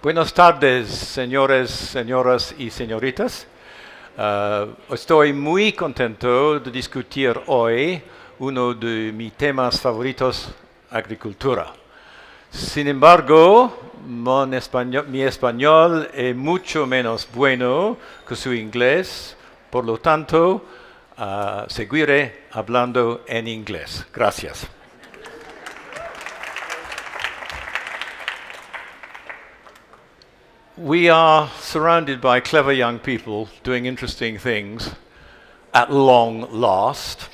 Buenas tardes, señores, señoras y señoritas. Estoy muy contento de discutir hoy uno de mis temas favoritos, agricultura. Sin embargo, mi español es mucho menos bueno que su inglés, por lo tanto, seguiré hablando en inglés. Gracias. We are surrounded by clever young people doing interesting things at long last.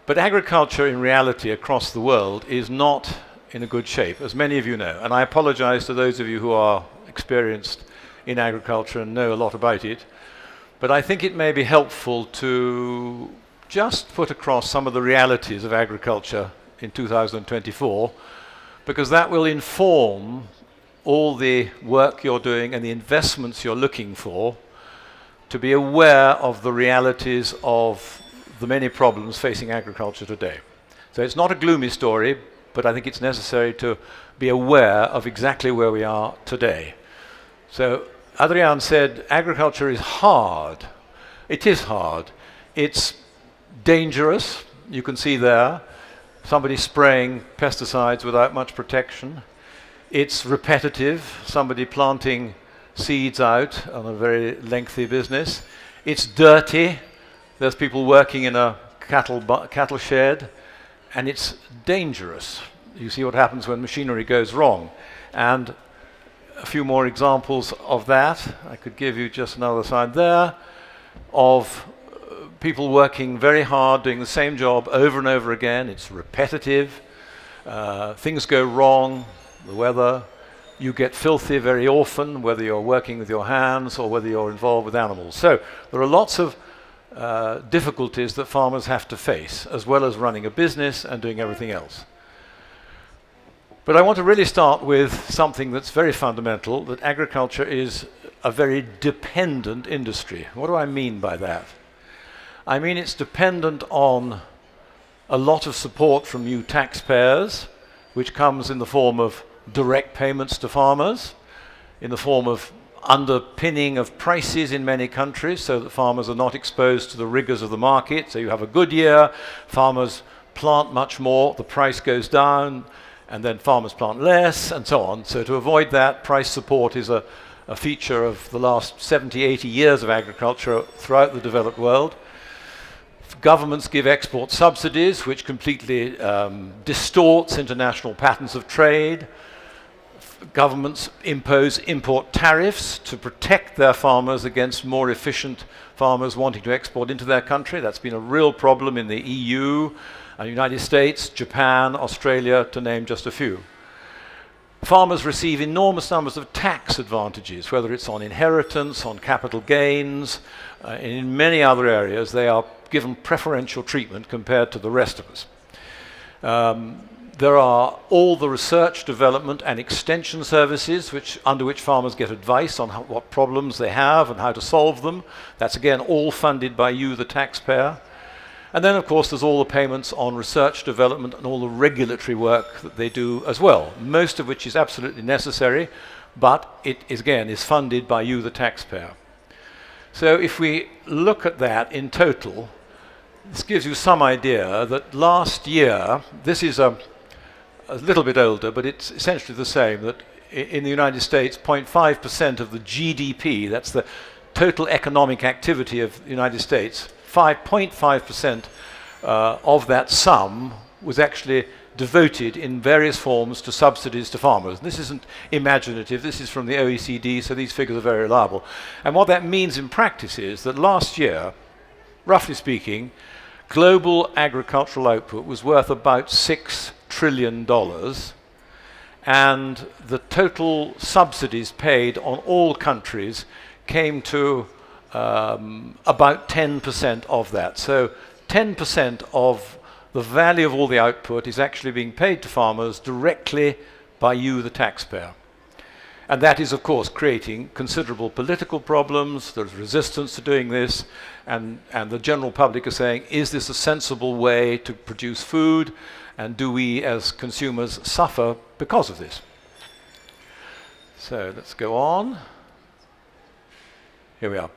But agriculture in reality across the world is not in a good shape, as many of you know. And I apologize to those of you who are experienced in agriculture and know a lot about it. But I think it may be helpful to just put across some of the realities of agriculture in 2024, because that will inform all the work you're doing and the investments you're looking for to be aware of the realities of the many problems facing agriculture today. So it's not a gloomy story, but I think it's necessary to be aware of exactly where we are today. So Adrian said agriculture is hard. It is hard. It's dangerous. You can see there somebody spraying pesticides without much protection. It's repetitive, somebody planting seeds out on a very lengthy business. It's dirty, there's people working in a cattle shed, and it's dangerous. You see what happens when machinery goes wrong. And a few more examples of that. I could give you just another slide there of people working very hard, doing the same job over and over again. It's repetitive, things go wrong. The weather, you get filthy very often, whether you're working with your hands or whether you're involved with animals. So there are lots of difficulties that farmers have to face, as well as running a business and doing everything else. But I want to really start with something that's very fundamental, that agriculture is a very dependent industry. What do I mean by that? I mean it's dependent on a lot of support from you taxpayers, which comes in the form of direct payments to farmers, in the form of underpinning of prices in many countries so that farmers are not exposed to the rigors of the market. So you have a good year, farmers plant much more, the price goes down, and then farmers plant less, and so on. So to avoid that, price support is a feature of the last 70, 80 years of agriculture throughout the developed world. Governments give export subsidies, which completely distorts international patterns of trade. Governments impose import tariffs to protect their farmers against more efficient farmers wanting to export into their country. That's been a real problem in the EU, United States, Japan, Australia, to name just a few. Farmers receive enormous numbers of tax advantages, whether it's on inheritance, on capital gains, in many other areas. They are given preferential treatment compared to the rest of us. There are all the research, development, and extension services under which farmers get advice on what problems they have and how to solve them. That's again all funded by you, the taxpayer. And then, of course, there's all the payments on research, development, and all the regulatory work that they do as well, most of which is absolutely necessary, but it is funded by you, the taxpayer. So if we look at that in total, this gives you some idea that last year, this is a little bit older, but it's essentially the same, that in the United States, 0.5% of the GDP, that's the total economic activity of the United States, 5.5% of that sum was actually devoted in various forms to subsidies to farmers. This isn't imaginative, this is from the OECD, so these figures are very reliable. And what that means in practice is that last year, roughly speaking, global agricultural output was worth about $6 trillion, and the total subsidies paid on all countries came to about 10% of that. So 10% of the value of all the output is actually being paid to farmers directly by you, the taxpayer. And that is, of course, creating considerable political problems. There's resistance to doing this, and the general public is saying, is this a sensible way to produce food, and do we as consumers suffer because of this? So let's go on. Here we are.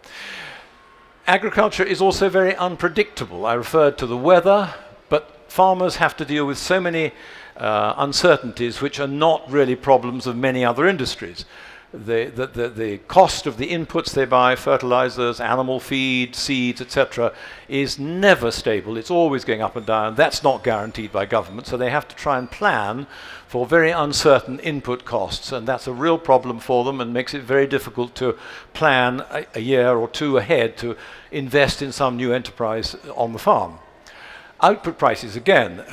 Agriculture is also very unpredictable. I referred to the weather, but farmers have to deal with so many uncertainties which are not really problems of many other industries. The cost of the inputs they buy, fertilizers, animal feed, seeds, etc., is never stable. It's always going up and down. That's not guaranteed by government, so they have to try and plan for very uncertain input costs, and that's a real problem for them and makes it very difficult to plan a year or two ahead to invest in some new enterprise on the farm. Output prices, again,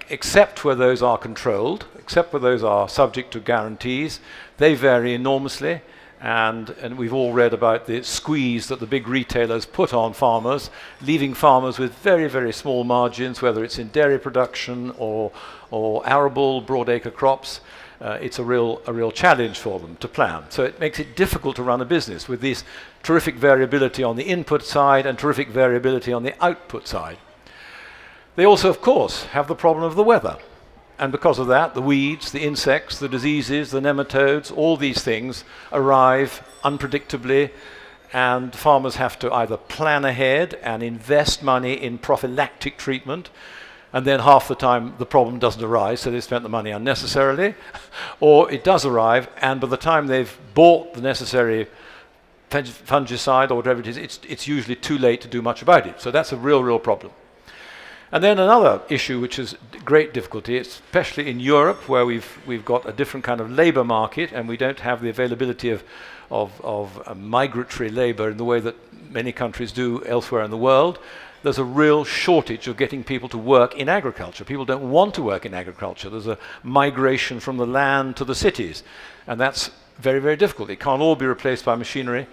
except where those are controlled, except where those are subject to guarantees, they vary enormously, and we've all read about the squeeze that the big retailers put on farmers, leaving farmers with very, very small margins, whether it's in dairy production or arable, broadacre crops. It's a real challenge for them to plan. So it makes it difficult to run a business with this terrific variability on the input side and terrific variability on the output side. They also, of course, have the problem of the weather. And because of that, the weeds, the insects, the diseases, the nematodes, all these things arrive unpredictably, and farmers have to either plan ahead and invest money in prophylactic treatment, and then half the time the problem doesn't arise, so they spent the money unnecessarily, or it does arrive, and by the time they've bought the necessary fungicide or whatever it is, it's usually too late to do much about it. So that's a real problem. And then another issue which is great difficulty, especially in Europe, where we've got a different kind of labor market, and we don't have the availability of migratory labor in the way that many countries do elsewhere in the world. There's a real shortage of getting people to work in agriculture. People don't want to work in agriculture. There's a migration from the land to the cities, and that's very, very difficult. It can't all be replaced by machinery.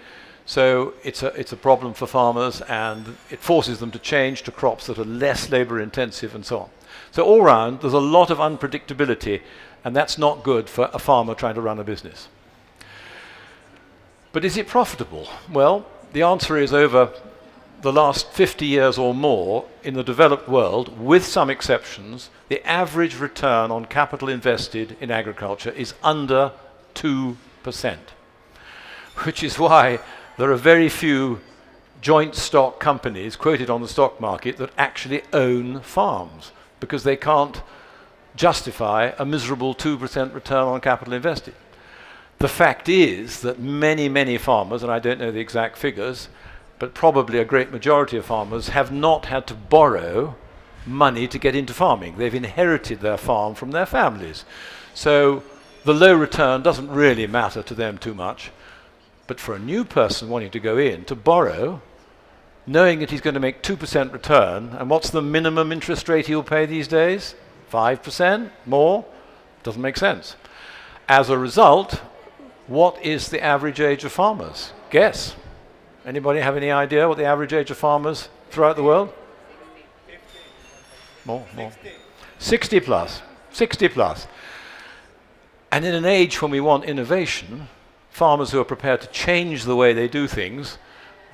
So it's a problem for farmers, and it forces them to change to crops that are less labor intensive and so on. So all round, there's a lot of unpredictability, and that's not good for a farmer trying to run a business. But is it profitable? Well, the answer is over the last 50 years or more in the developed world, with some exceptions, the average return on capital invested in agriculture is under 2%, which is why there are very few joint stock companies quoted on the stock market that actually own farms, because they can't justify a miserable 2% return on capital invested. The fact is that many farmers, and I don't know the exact figures, but probably a great majority of farmers have not had to borrow money to get into farming. They've inherited their farm from their families. So the low return doesn't really matter to them too much. But for a new person wanting to go in, to borrow, knowing that he's going to make 2% return, and what's the minimum interest rate he'll pay these days? 5%? More? Doesn't make sense. As a result, what is the average age of farmers? Guess. Anybody have any idea what the average age of farmers throughout the world? 50. More. 60 plus. 60 plus. And in an age when we want innovation, farmers who are prepared to change the way they do things,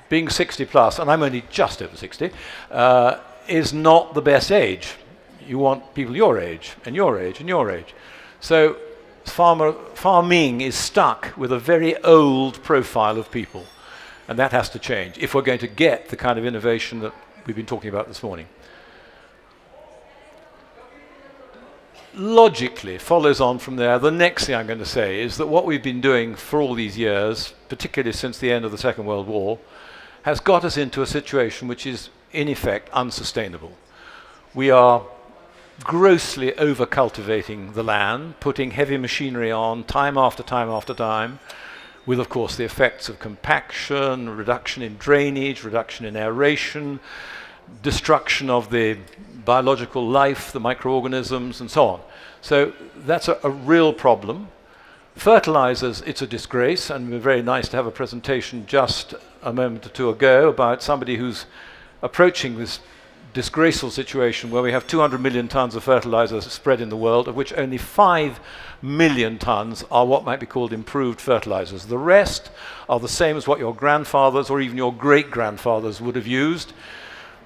being 60 plus, and I'm only just over 60, is not the best age. You want people your age, and your age, and your age. So farming is stuck with a very old profile of people, and that has to change if we're going to get the kind of innovation that we've been talking about this morning. Logically follows on from there. The next thing I'm going to say is that what we've been doing for all these years, particularly since the end of the Second World War, has got us into a situation which is in effect unsustainable. We are grossly over-cultivating the land, putting heavy machinery on time after time after time, with of course the effects of compaction, reduction in drainage, reduction in aeration, destruction of the biological life, the microorganisms, and so on. So that's a real problem. Fertilizers, it's a disgrace, and we're very nice to have a presentation just a moment or two ago about somebody who's approaching this disgraceful situation where we have 200 million tons of fertilizers spread in the world, of which only 5 million tons are what might be called improved fertilizers. The rest are the same as what your grandfathers or even your great-grandfathers would have used.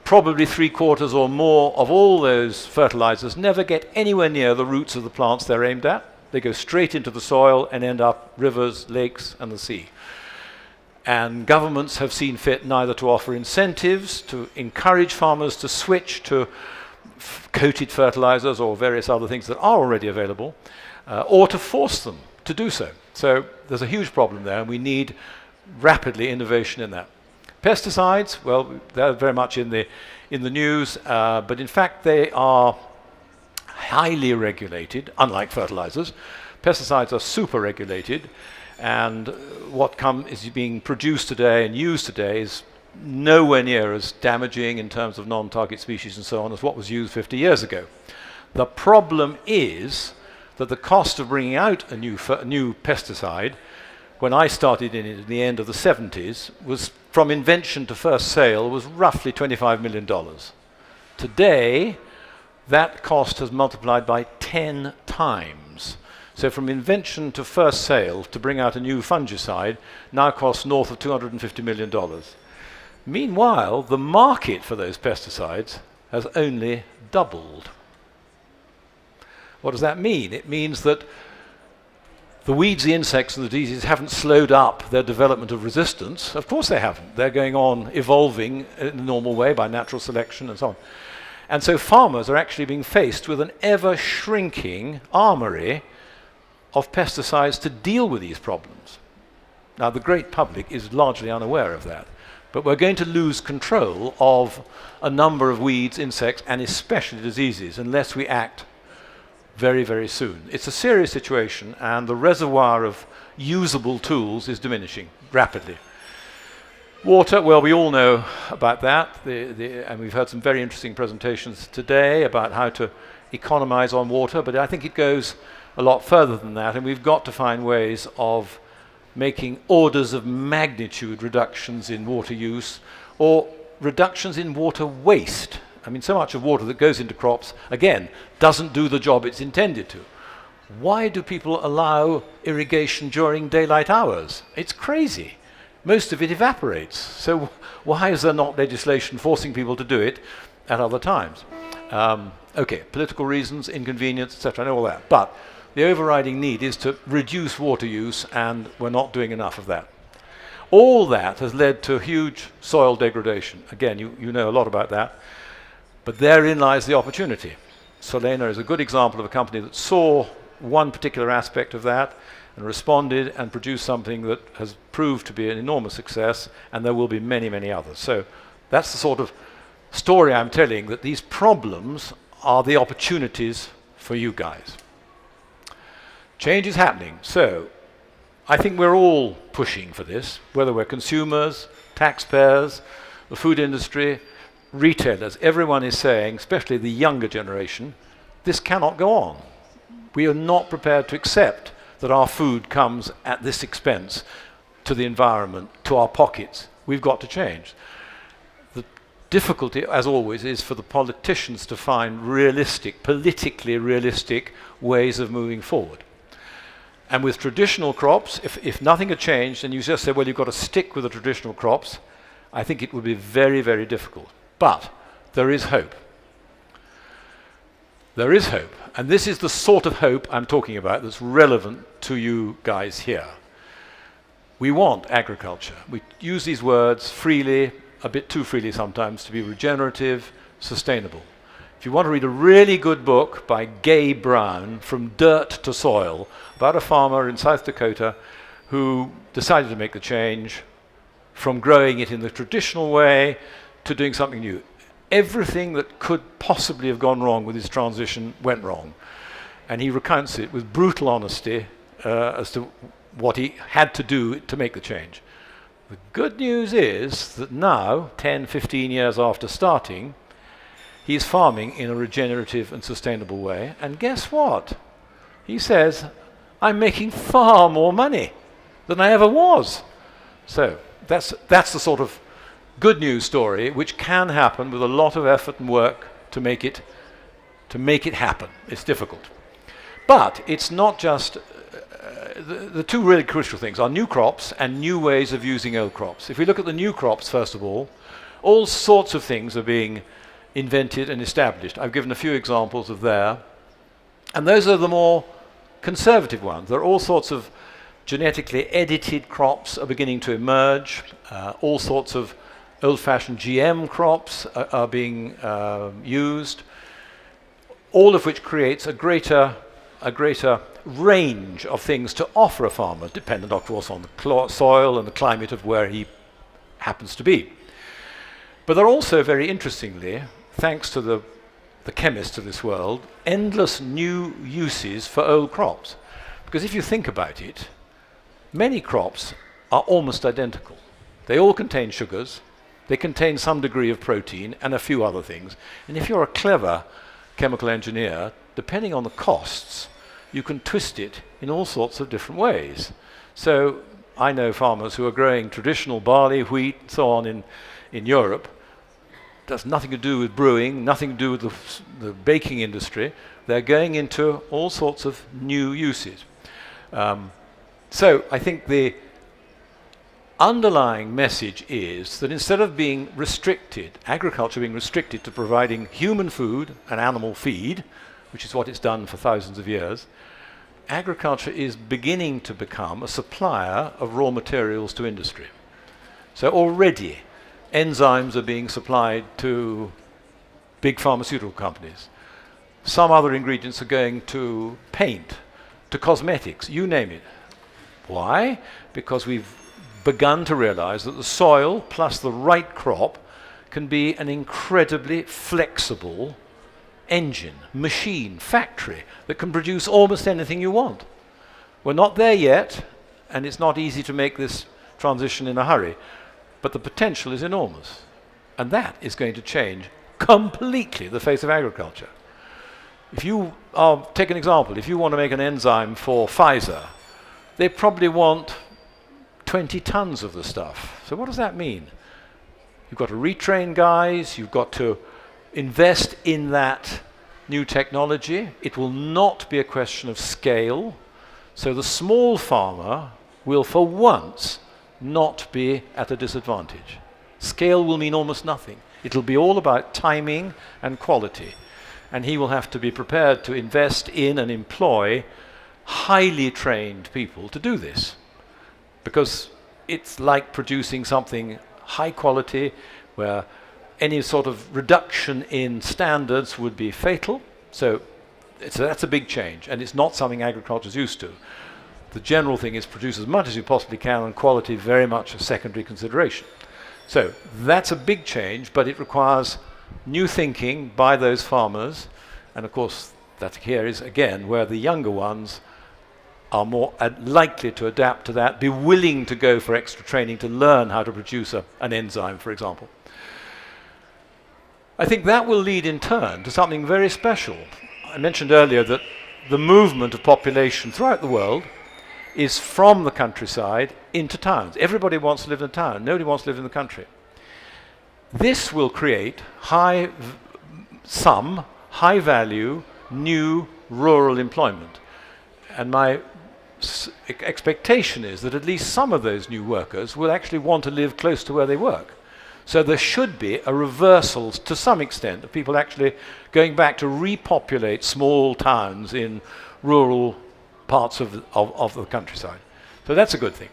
Probably 3/4 or more of all those fertilizers never get anywhere near the roots of the plants they're aimed at. They go straight into the soil and end up rivers, lakes, and the sea. And governments have seen fit neither to offer incentives, to encourage farmers to switch to coated fertilizers or various other things that are already available, or to force them to do so. So there's a huge problem there, and we need rapidly innovation in that. Pesticides, well, they're very much in the news, but in fact they are highly regulated, unlike fertilizers. Pesticides are super regulated, and what is being produced today and used today is nowhere near as damaging in terms of non-target species and so on as what was used 50 years ago. The problem is that the cost of bringing out a new pesticide, when I started in it at the end of the 70s, was from invention to first sale was roughly $25 million. Today, that cost has multiplied by 10 times. So from invention to first sale to bring out a new fungicide now costs north of $250 million. Meanwhile, the market for those pesticides has only doubled. What does that mean? It means that the weeds, the insects, and the diseases haven't slowed up their development of resistance. Of course they haven't. They're going on evolving in the normal way by natural selection and so on. And so farmers are actually being faced with an ever-shrinking armory of pesticides to deal with these problems. Now, the great public is largely unaware of that. But we're going to lose control of a number of weeds, insects, and especially diseases unless we act very, very soon. It's a serious situation, and the reservoir of usable tools is diminishing rapidly. Water, well, we all know about that, and we've heard some very interesting presentations today about how to economize on water, but I think it goes a lot further than that, and we've got to find ways of making orders of magnitude reductions in water use or reductions in water waste. I mean, so much of water that goes into crops, again, doesn't do the job it's intended to. Why do people allow irrigation during daylight hours? It's crazy. Most of it evaporates. So why is there not legislation forcing people to do it at other times? Okay, political reasons, inconvenience, etc., I know all that. But the overriding need is to reduce water use, and we're not doing enough of that. All that has led to huge soil degradation. Again, you know a lot about that. But therein lies the opportunity. Solena is a good example of a company that saw one particular aspect of that and responded and produced something that has proved to be an enormous success, and there will be many, many others. So that's the sort of story I'm telling, that these problems are the opportunities for you guys. Change is happening. So I think we're all pushing for this, whether we're consumers, taxpayers, the food industry, retailers. Everyone is saying, especially the younger generation, this cannot go on. We are not prepared to accept that our food comes at this expense to the environment, to our pockets. We've got to change. The difficulty, as always, is for the politicians to find realistic, politically realistic ways of moving forward. And with traditional crops, if nothing had changed and you just said, well, you've got to stick with the traditional crops, I think it would be very, very difficult. But there is hope. There is hope. And this is the sort of hope I'm talking about that's relevant to you guys here. We want agriculture. We use these words freely, a bit too freely sometimes, to be regenerative, sustainable. If you want to read a really good book by Gay Brown, From Dirt to Soil, about a farmer in South Dakota who decided to make the change from growing it in the traditional way to doing something new. Everything that could possibly have gone wrong with his transition went wrong. And he recounts it with brutal honesty as to what he had to do to make the change. The good news is that now, 10, 15 years after starting, he's farming in a regenerative and sustainable way. And guess what? He says, I'm making far more money than I ever was. So that's the sort of good news story, which can happen with a lot of effort and work to make it happen. It's difficult. But it's not just, the two really crucial things are new crops and new ways of using old crops. If we look at the new crops, first of all sorts of things are being invented and established. I've given a few examples of there. And those are the more conservative ones. There are all sorts of genetically edited crops are beginning to emerge. All sorts of old-fashioned GM crops are being used, all of which creates a greater range of things to offer a farmer, dependent, of course, on the soil and the climate of where he happens to be. But there are also, very interestingly, thanks to the chemists of this world, endless new uses for old crops. Because if you think about it, many crops are almost identical. They all contain sugars, they contain some degree of protein and a few other things. And if you're a clever chemical engineer, depending on the costs, you can twist it in all sorts of different ways. So I know farmers who are growing traditional barley, wheat, and so on in Europe. That's nothing to do with brewing, nothing to do with the baking industry. They're going into all sorts of new uses. So I think the underlying message is that instead of being restricted, agriculture being restricted to providing human food and animal feed, which is what it's done for thousands of years, agriculture is beginning to become a supplier of raw materials to industry. So already enzymes are being supplied to big pharmaceutical companies. Some other ingredients are going to paint, to cosmetics, you name it. Why? Because we've begun to realize that the soil plus the right crop can be an incredibly flexible engine, machine, factory that can produce almost anything you want. We're not there yet, and it's not easy to make this transition in a hurry, but the potential is enormous. And that is going to change completely the face of agriculture. If you take an example, if you want to make an enzyme for Pfizer, they probably want 20 tons of the stuff. So what does that mean? You've got to retrain guys, you've got to invest in that new technology. It will not be a question of scale. So the small farmer will, for once, not be at a disadvantage. Scale will mean almost nothing. It'll be all about timing and quality. And he will have to be prepared to invest in and employ highly trained people to do this. Because it's like producing something high quality where any sort of reduction in standards would be fatal. So that's a big change, and it's not something agriculture is used to. The general thing is produce as much as you possibly can, and quality very much a secondary consideration. So that's a big change, but it requires new thinking by those farmers, and of course that here is again where the younger ones are more likely to adapt to that, be willing to go for extra training to learn how to produce an enzyme, for example. I think that will lead in turn to something very special. I mentioned earlier that the movement of population throughout the world is from the countryside into towns. Everybody wants to live in a town. Nobody wants to live in the country. This will create some high-value, new rural employment. And my expectation is that at least some of those new workers will actually want to live close to where they work. So there should be a reversal to some extent of people actually going back to repopulate small towns in rural parts of the countryside. So that's a good thing.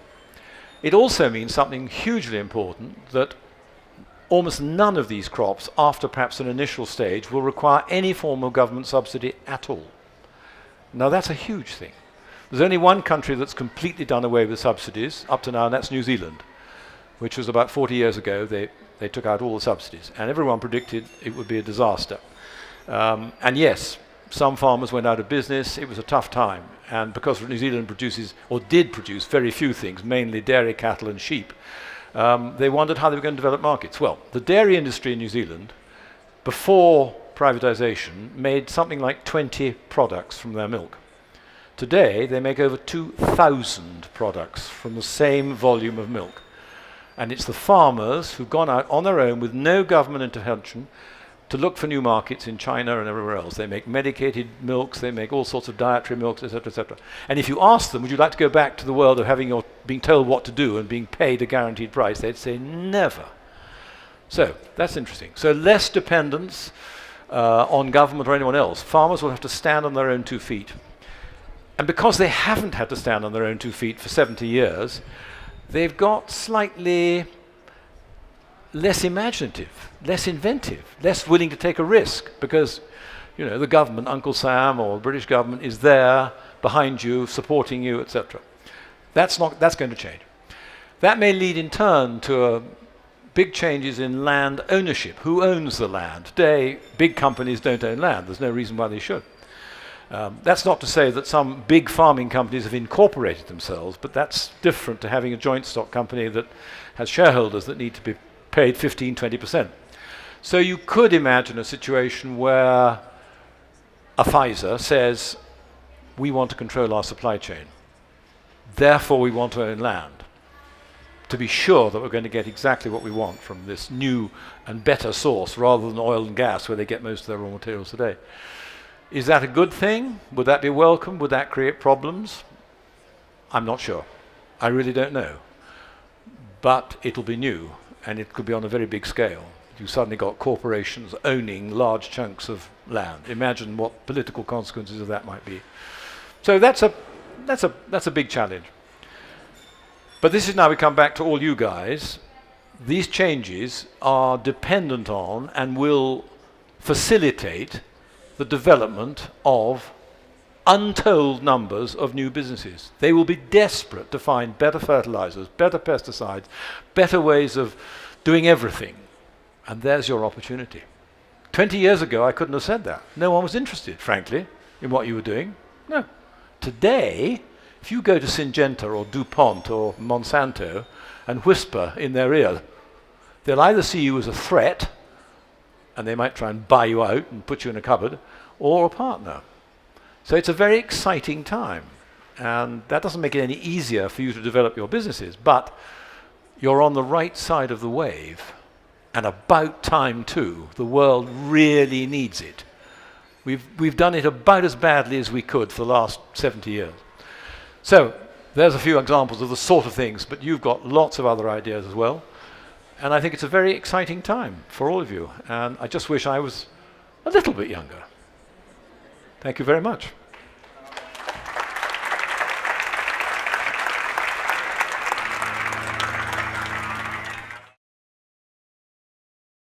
It also means something hugely important, that almost none of these crops, after perhaps an initial stage, will require any form of government subsidy at all. Now that's a huge thing. There's only one country that's completely done away with subsidies up to now, and that's New Zealand, which was about 40 years ago. They took out all the subsidies, and everyone predicted it would be a disaster. And yes, some farmers went out of business. It was a tough time, and because New Zealand produces, or did produce, very few things, mainly dairy, cattle and sheep, they wondered how they were going to develop markets. Well, the dairy industry in New Zealand, before privatization, made something like 20 products from their milk. Today, they make over 2,000 products from the same volume of milk. And it's the farmers who've gone out on their own with no government intervention to look for new markets in China and everywhere else. They make medicated milks, they make all sorts of dietary milks, etc., etc. And if you ask them, would you like to go back to the world of being told what to do and being paid a guaranteed price, they'd say never. So that's interesting. So less dependence on government or anyone else. Farmers will have to stand on their own 2 feet. And because they haven't had to stand on their own 2 feet for 70 years, they've got slightly less imaginative, less inventive, less willing to take a risk because, you know, the government, Uncle Sam or the British government is there behind you, supporting you, etc. That's going to change. That may lead in turn to big changes in land ownership. Who owns the land? Today, big companies don't own land. There's no reason why they should. That's not to say that some big farming companies have incorporated themselves, but that's different to having a joint stock company that has shareholders that need to be paid 15, 20%. So you could imagine a situation where a Pfizer says, we want to control our supply chain. Therefore, we want to own land to be sure that we're going to get exactly what we want from this new and better source rather than oil and gas where they get most of their raw materials today. Is that a good thing? Would that be welcome? Would that create problems? I'm not sure. I really don't know. But it'll be new, and it could be on a very big scale. You suddenly got corporations owning large chunks of land. Imagine what political consequences of that might be. So that's a big challenge. But this is now we come back to all you guys. These changes are dependent on and will facilitate the development of untold numbers of new businesses. They will be desperate to find better fertilizers, better pesticides, better ways of doing everything. And there's your opportunity. 20 years ago, I couldn't have said that. No one was interested, frankly, in what you were doing. No. Today, if you go to Syngenta or DuPont or Monsanto and whisper in their ear, they'll either see you as a threat, and they might try and buy you out and put you in a cupboard, or a partner. So it's a very exciting time. And that doesn't make it any easier for you to develop your businesses, but you're on the right side of the wave. And about time too. The world really needs it. We've done it about as badly as we could for the last 70 years. So there's a few examples of the sort of things, but you've got lots of other ideas as well. And I think it's a very exciting time for all of you. And I just wish I was a little bit younger. Thank you very much.